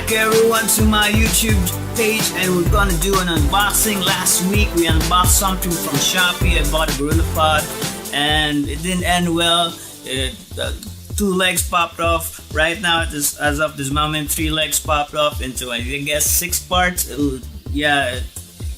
back everyone to my YouTube page, and we're gonna do an unboxing. Last week we unboxed something from Shopee. I bought a Gorillapod and it didn't end well. Two legs popped off. Right now, as of this moment, 3 legs popped off into I guess 6 parts. Yeah,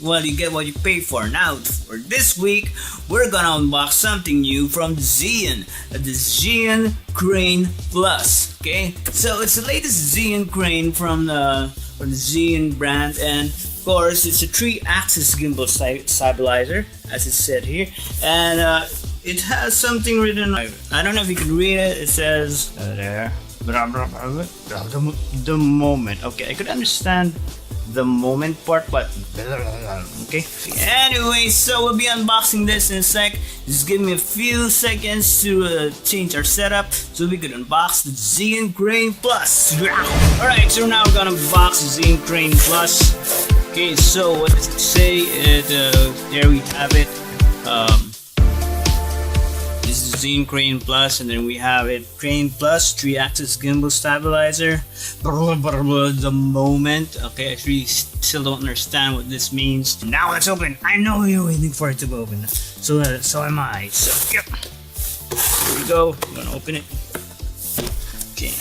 well, you get what you pay for. Now, for this week, we're gonna unbox something new from Zhiyun, the Zhiyun Crane Plus. Okay, so it's the latest Zhiyun Crane from the Zhiyun brand, and of course, it's a 3-axis gimbal stabilizer, as it said here, and it has something written. I don't know if you can read it. It says there, the moment. Okay, I could understand the moment part, but okay. Anyway, so we'll be unboxing this in a sec. Just give me a few seconds to change our setup so we could unbox the Zhiyun Crane Plus. Alright, so now we're gonna unbox the Zhiyun Crane Plus. Okay, so what does it say? There we have it. This is Zhiyun Crane Plus, and then we have it Crane Plus 3-axis gimbal stabilizer. The moment. Okay, I really still don't understand what this means. Now let's open. I know you're waiting for it to open. So am I. So yep. Here we go. I'm gonna open it. Okay.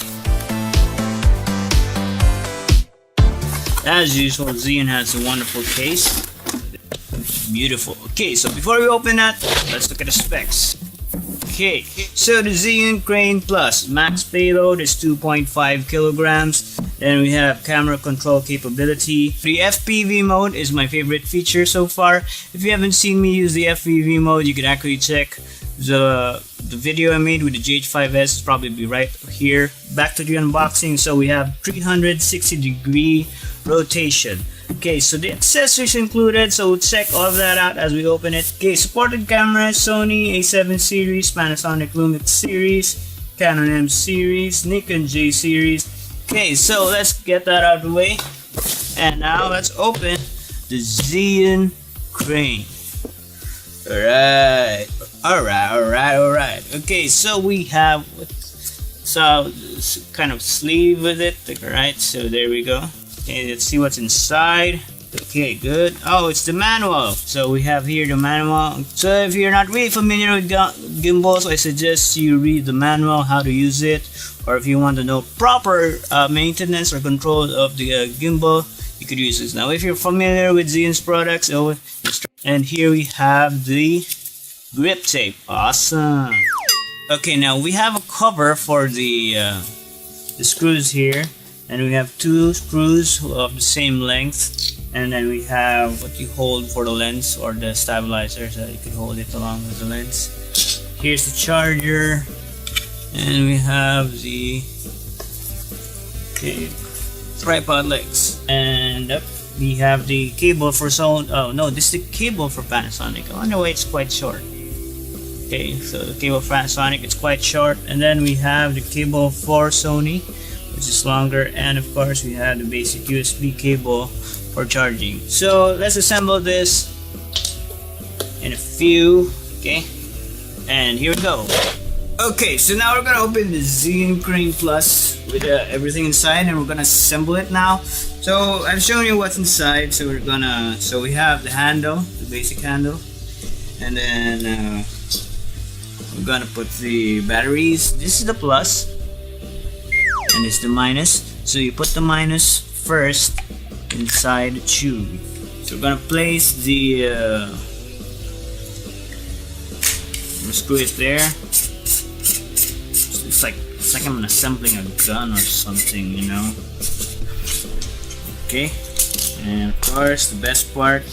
As usual, Zhiyun has a wonderful case. Beautiful. Okay, so before we open that, let's look at the specs. Okay, so the Zhiyun Crane Plus max payload is 2.5 kilograms. Then we have camera control capability. The FPV mode is my favorite feature so far. If you haven't seen me use the FPV mode, you can actually check the video I made with the GH5S. It's probably be right here. Back to the unboxing. So we have 360-degree rotation. Okay, so the accessories included, so we'll check all of that out as we open it. Okay, supported cameras: Sony A7 series, Panasonic Lumix series, Canon M series, Nikon J series. Okay, so let's get that out of the way. And now let's open the Zhiyun Crane. Alright. Okay, so we have kind of sleeve with it. Alright, so there we go. Okay, let's see what's inside. Okay, good. Oh, it's the manual. So we have here the manual. So if you're not really familiar with gimbals, I suggest you read the manual, how to use it. Or if you want to know proper maintenance or control of the gimbal, you could use this. Now, if you're familiar with Zhiyun's products, and here we have the grip tape. Awesome. Okay, now we have a cover for the screws here. And we have 2 screws of the same length, and then we have what you hold for the lens or the stabilizer, so you can hold it along with the lens. Here's the charger, and we have the tripod legs, and we have the cable for Sony. Oh no, this is the cable for Panasonic. I wonder why it's quite short. Okay, so the cable for Panasonic, it's quite short, and then we have the cable for Sony, which is longer, and of course we have the basic USB cable for charging. So let's assemble this in a few. Okay, and here we go. Okay, so now we're gonna open the Zhiyun Crane Plus with everything inside, and we're gonna assemble it now. So I've shown you what's inside. So we have the handle, the basic handle, and then we're gonna put the batteries. This is the plus, and it's the minus. So you put the minus first inside the tube. So we're gonna place the screw it there. It's like I'm assembling a gun or something, you know. Okay, and of course the best part,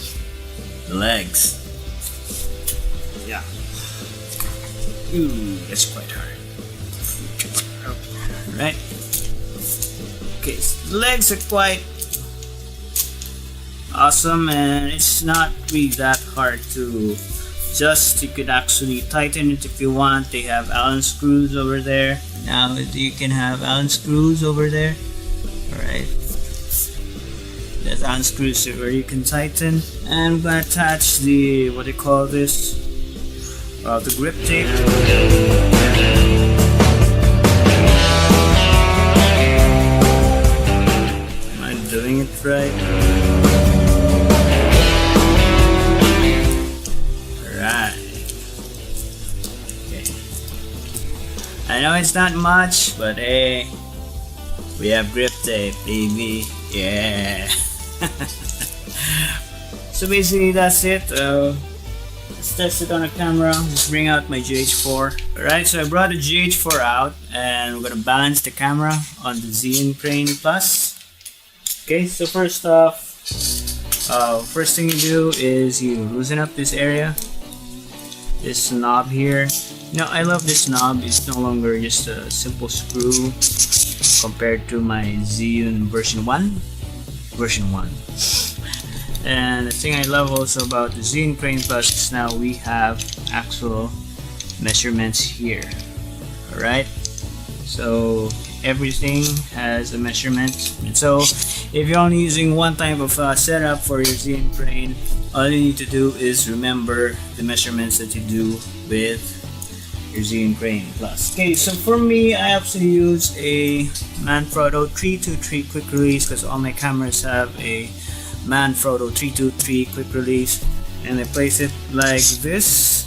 the legs. Yeah. Ooh, that's quite hard. Right. Okay, so the legs are quite awesome, and it's not really that hard to adjust. You could actually tighten it if you want. They have Allen screws over there. Now you can have Allen screws over there. Alright. There's Allen screws where you can tighten. And I'm gonna attach the, what do you call this? The grip tape. I know it's not much, but hey, we have grip tape, baby. Yeah. So basically that's it. Let's test it on a camera. Just bring out my GH4. Alright, so I brought the GH4 out and we're gonna balance the camera on the Zhiyun Crane Plus. Okay, so first off, first thing you do is you loosen up this area, this knob here. Now I love this knob. It's no longer just a simple screw compared to my Zhiyun version 1. And the thing I love also about the Zhiyun Crane Plus is now we have actual measurements here. Alright, so everything has a measurement. And so if you're only using one type of setup for your Zhiyun Crane, all you need to do is remember the measurements that you do with your Zhiyun Crane Plus. Okay, so for me, I actually use a Manfrotto 323 quick release because all my cameras have a Manfrotto 323 quick release, and I place it like this.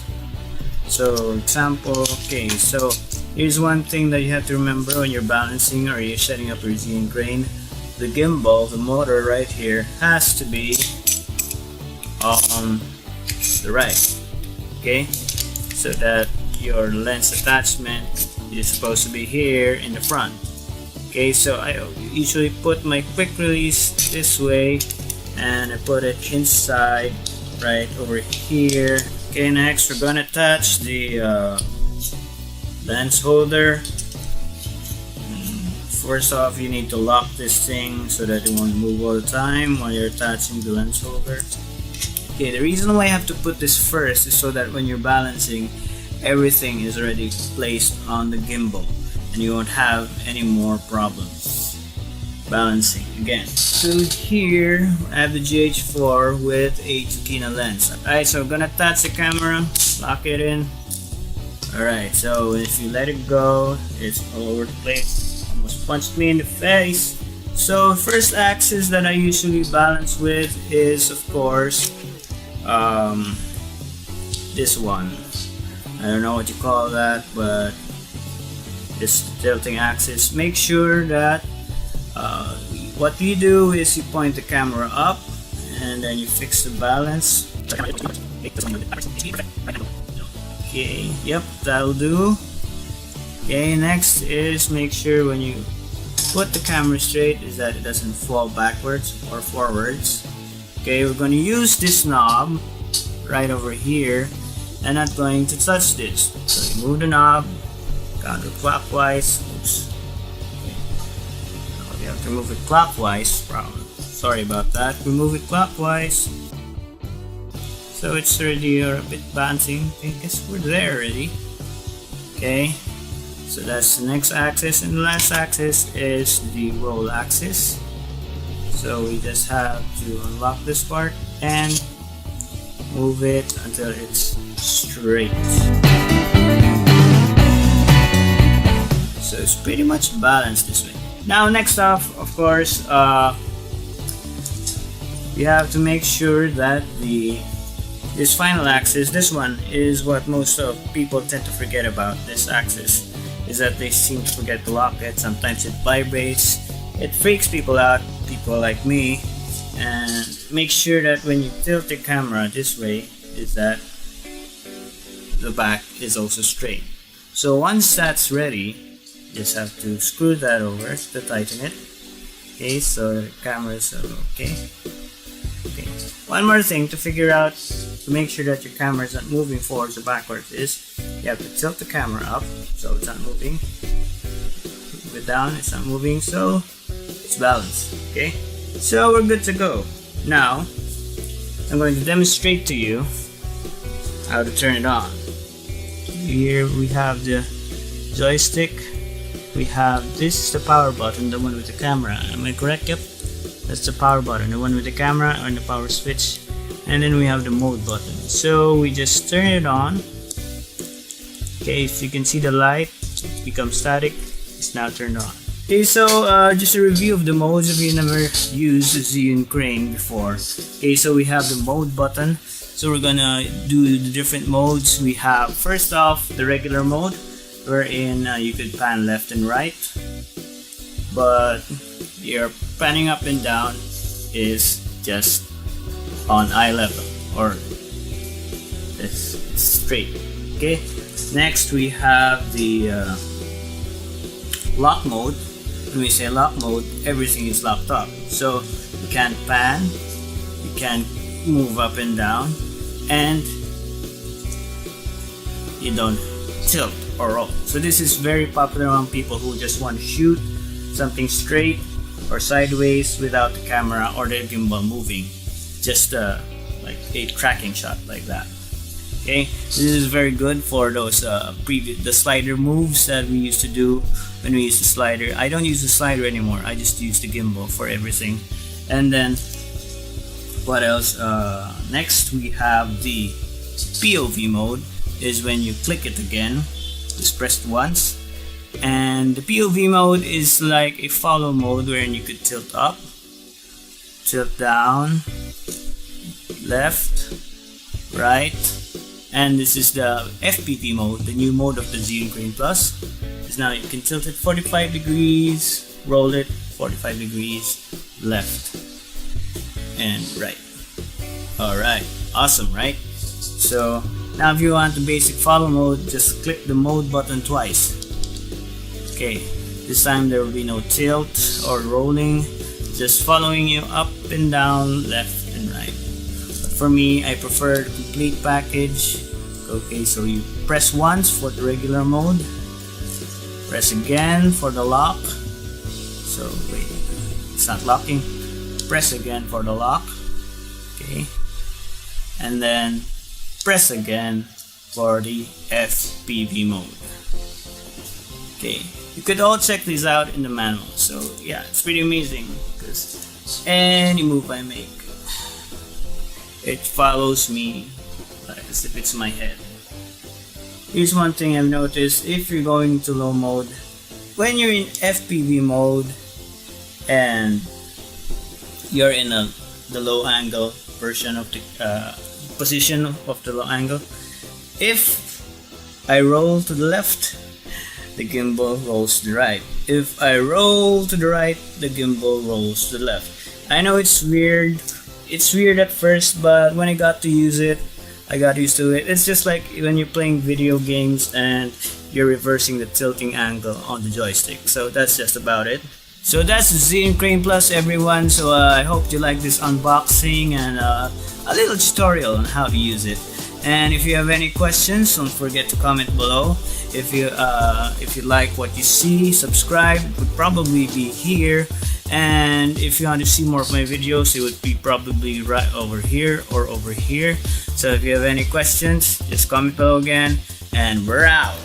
So example, okay, so here's one thing that you have to remember when you're balancing or you're setting up your Zhiyun Crane. The gimbal, the motor right here, has to be on the right, okay, so that your lens attachment is supposed to be here in the front. Okay, so I usually put my quick release this way and I put it inside right over here. Okay, next we're gonna attach the lens holder. First off, you need to lock this thing so that it won't move all the time while you're attaching the lens holder. Okay, the reason why I have to put this first is so that when you're balancing, everything is already placed on the gimbal and you won't have any more problems balancing again. So here I have the GH4 with a Tukina lens. Alright, so I'm gonna attach the camera, lock it in. Alright, so if you let it go, it's all over the place. Almost punched me in the face. So first axis that I usually balance with is of course this one. I don't know what you call that, but this tilting axis. Make sure that what you do is you point the camera up and then you fix the balance. Okay, yep, that'll do. Okay, next is make sure when you put the camera straight is that it doesn't fall backwards or forwards. Okay, we're going to use this knob right over here and not going to touch this. So you move the knob counterclockwise. Oops. Okay. Now you have to move it clockwise. Sorry about that. We move it clockwise. So it's already a bit bouncing. I guess we're there already. Okay. So that's the next axis, and the last axis is the roll axis. So we just have to unlock this part and move it until it's straight. So it's pretty much balanced this way. Now next off, of course, you have to make sure that this final axis, this one is what most of people tend to forget about. This axis is that they seem to forget to lock it. Sometimes it vibrates. It freaks people out, people like me. And make sure that when you tilt the camera this way, is that the back is also straight. So once that's ready, you just have to screw that over to tighten it. Okay, so the camera is okay. Okay. One more thing to figure out to make sure that your camera is not moving forwards or backwards is you have to tilt the camera up so it's not moving. Move it down, it's not moving, so it's balanced. Okay, so we're good to go. Now I'm going to demonstrate to you how to turn it on. Here we have the joystick. We have this is the power button, the one with the camera. Am I correct? Yep. That's the power button, the one with the camera and the power switch. And then we have the mode button. So we just turn it on. Okay, if you can see the light become static, it's now turned on. Okay, so just a review of the modes if you never used Zhiyun Crane before. Okay, so we have the mode button. So we're gonna do the different modes. We have first off the regular mode. wherein you could pan left and right, but your panning up and down is just on eye level, or it's straight. Okay, next we have the lock mode. When we say lock mode, everything is locked up, so you can't pan, you can't move up and down, and you don't tilt or roll. So this is very popular among people who just want to shoot something straight or sideways without the camera or the gimbal moving, just like a tracking shot like that. Okay, this is very good for those the slider moves that we used to do when we used the slider. I don't use the slider anymore, I just use the gimbal for everything. And then what else? Next we have the POV mode. Is when you click it again, just press it once, and the POV mode is like a follow mode wherein you could tilt up, tilt down, left, right, and this is the FPV mode, the new mode of the Zhiyun Crane Plus. Is now you can tilt it 45 degrees, roll it 45 degrees, left and right. Alright, awesome, right? So now if you want the basic follow mode, just click the mode button twice. Okay, this time there will be no tilt or rolling, just following you up and down, left and right. But for me, I prefer the complete package. Okay, so you press once for the regular mode, press again for the lock. So wait, it's not locking. Press again for the lock. Okay, and then press again for the FPV mode. Okay, you could all check these out in the manual. So yeah, it's pretty amazing because any move I make, it follows me like as if it's my head. Here's one thing I've noticed: if you're going to low mode, when you're in FPV mode and you're in the low angle version of the position of the low angle, if I roll to the left, the gimbal rolls to the right. If I roll to the right, the gimbal rolls to the left. I know it's weird. It's weird at first, but when I got to use it, I got used to it. It's just like when you're playing video games and you're reversing the tilting angle on the joystick. So that's just about it. So that's the Zhiyun Crane Plus, everyone. So I hope you like this unboxing and a little tutorial on how to use it. And if you have any questions, don't forget to comment below. If you like what you see, subscribe. It would probably be here. And if you want to see more of my videos, it would be probably right over here or over here. So if you have any questions, just comment below again, and we're out.